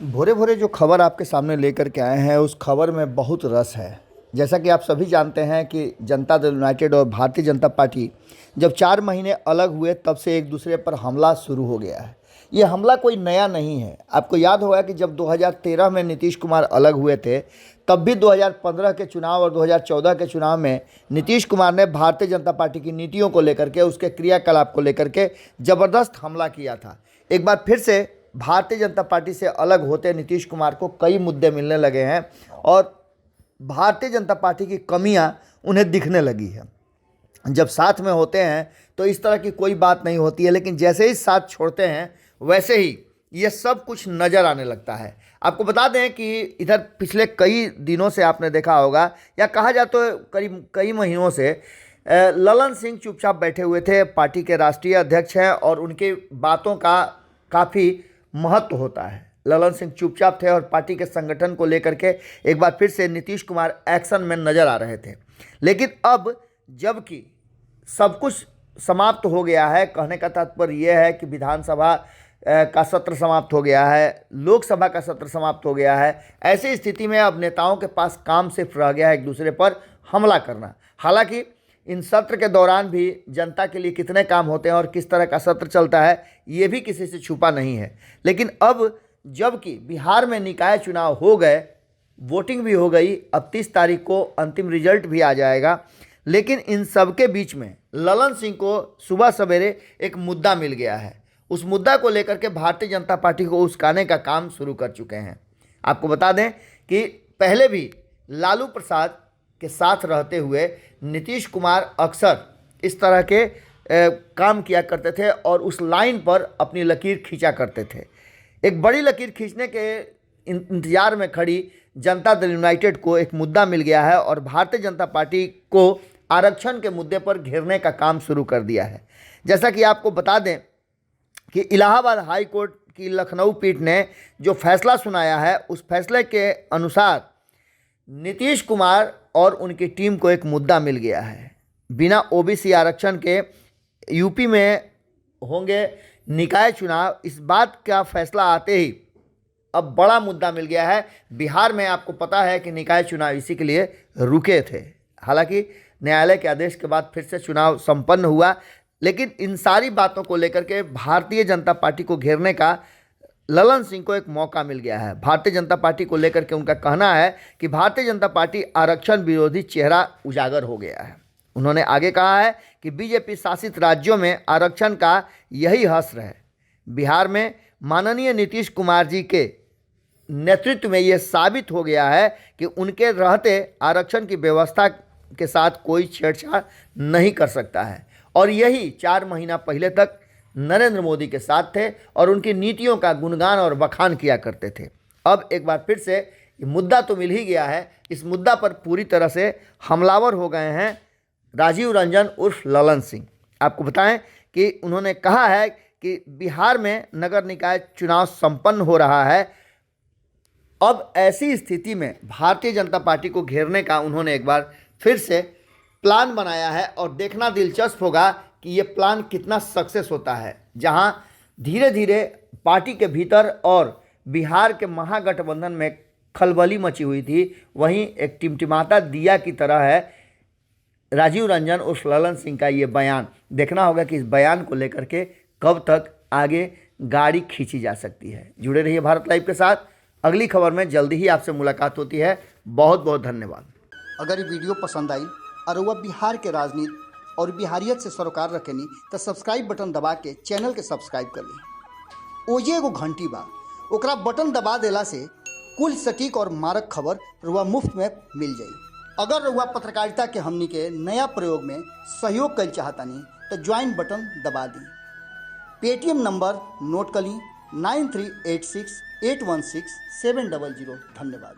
भोरे भोरे जो खबर आपके सामने लेकर के आए हैं उस खबर में बहुत रस है। जैसा कि आप सभी जानते हैं कि जनता दल यूनाइटेड और भारतीय जनता पार्टी जब 4 महीने अलग हुए तब से एक दूसरे पर हमला शुरू हो गया है। ये हमला कोई नया नहीं है। आपको याद होगा कि जब 2013 में नीतीश कुमार अलग हुए थे तब भी 2015 के चुनाव और 2014 के चुनाव में नीतीश कुमार ने भारतीय जनता पार्टी की नीतियों को लेकर के, उसके क्रियाकलाप को लेकर के ज़बरदस्त हमला किया था। एक बार फिर से भारतीय जनता पार्टी से अलग होते नीतीश कुमार को कई मुद्दे मिलने लगे हैं और भारतीय जनता पार्टी की कमियां उन्हें दिखने लगी है। जब साथ में होते हैं तो इस तरह की कोई बात नहीं होती है, लेकिन जैसे ही साथ छोड़ते हैं वैसे ही ये सब कुछ नज़र आने लगता है। आपको बता दें कि इधर पिछले कई दिनों से आपने देखा होगा या कहा जाए तो करीब कई महीनों से ललन सिंह चुपचाप बैठे हुए थे। पार्टी के राष्ट्रीय अध्यक्ष हैं और उनकी बातों का काफ़ी महत्व होता है। ललन सिंह चुपचाप थे और पार्टी के संगठन को लेकर के एक बार फिर से नीतीश कुमार एक्शन में नज़र आ रहे थे। लेकिन अब जबकि सब कुछ समाप्त हो गया है, कहने का तात्पर्य यह है कि विधानसभा का सत्र समाप्त हो गया है, लोकसभा का सत्र समाप्त हो गया है, ऐसी स्थिति में अब नेताओं के पास काम सिर्फ रह गया है एक दूसरे पर हमला करना। हालांकि इन सत्र के दौरान भी जनता के लिए कितने काम होते हैं और किस तरह का सत्र चलता है ये भी किसी से छुपा नहीं है। लेकिन अब जबकि बिहार में निकाय चुनाव हो गए, वोटिंग भी हो गई, अब 30 तारीख को अंतिम रिजल्ट भी आ जाएगा, लेकिन इन सब के बीच में ललन सिंह को सुबह सवेरे एक मुद्दा मिल गया है। उस मुद्दा को लेकर के भारतीय जनता पार्टी को उस्काने का काम शुरू कर चुके हैं। आपको बता दें कि पहले भी लालू प्रसाद के साथ रहते हुए नीतीश कुमार अक्सर इस तरह के काम किया करते थे और उस लाइन पर अपनी लकीर खींचा करते थे। एक बड़ी लकीर खींचने के इंतजार में खड़ी जनता दल यूनाइटेड को एक मुद्दा मिल गया है और भारतीय जनता पार्टी को आरक्षण के मुद्दे पर घेरने का काम शुरू कर दिया है। जैसा कि आपको बता दें कि इलाहाबाद हाई कोर्ट की लखनऊ पीठ ने जो फैसला सुनाया है उस फैसले के अनुसार नीतीश कुमार और उनकी टीम को एक मुद्दा मिल गया है। बिना ओबीसी आरक्षण के यूपी में होंगे निकाय चुनाव, इस बात का फैसला आते ही अब बड़ा मुद्दा मिल गया है। बिहार में आपको पता है कि निकाय चुनाव इसी के लिए रुके थे। हालांकि न्यायालय के आदेश के बाद फिर से चुनाव संपन्न हुआ, लेकिन इन सारी बातों को लेकर के भारतीय जनता पार्टी को घेरने का ललन सिंह को एक मौका मिल गया है। भारतीय जनता पार्टी को लेकर के उनका कहना है कि भारतीय जनता पार्टी आरक्षण विरोधी चेहरा उजागर हो गया है। उन्होंने आगे कहा है कि बीजेपी शासित राज्यों में आरक्षण का यही हश्र है। बिहार में माननीय नीतीश कुमार जी के नेतृत्व में यह साबित हो गया है कि उनके रहते आरक्षण की व्यवस्था के साथ कोई छेड़छाड़ नहीं कर सकता है और यही 4 महीना पहले तक नरेंद्र मोदी के साथ थे और उनकी नीतियों का गुणगान और बखान किया करते थे। अब एक बार फिर से ये मुद्दा तो मिल ही गया है। इस मुद्दा पर पूरी तरह से हमलावर हो गए हैं राजीव रंजन उर्फ ललन सिंह। आपको बताएं कि उन्होंने कहा है कि बिहार में नगर निकाय चुनाव संपन्न हो रहा है। अब ऐसी स्थिति में भारतीय जनता पार्टी को घेरने का उन्होंने एक बार फिर से प्लान बनाया है और देखना दिलचस्प होगा कि ये प्लान कितना सक्सेस होता है। जहां धीरे धीरे पार्टी के भीतर और बिहार के महागठबंधन में खलबली मची हुई थी, वहीं एक टिमटिमाता दिया की तरह है राजीव रंजन उर्फ ललन सिंह का ये बयान। देखना होगा कि इस बयान को लेकर के कब तक आगे गाड़ी खींची जा सकती है। जुड़े रहिए भारत लाइव के साथ। अगली खबर में जल्दी ही आपसे मुलाकात होती है। बहुत बहुत धन्यवाद। अगर ये वीडियो पसंद आई और वह बिहार के राजनीति और बिहारियत से सरोकार रखेनी तो सब्सक्राइब बटन दबा के चैनल के सब्सक्राइब कर ली। ओजे एगो घंटी बा, ओकरा बटन दबा देला से कुल सटीक और मारक खबर रुआ मुफ्त में मिल जाई। अगर रुआ पत्रकारिता के हमनी के नया प्रयोग में सहयोग कर चाहतानी तो ज्वाइन बटन दबा दी। पेटीएम नंबर नोट कर ली 9386816700। धन्यवाद।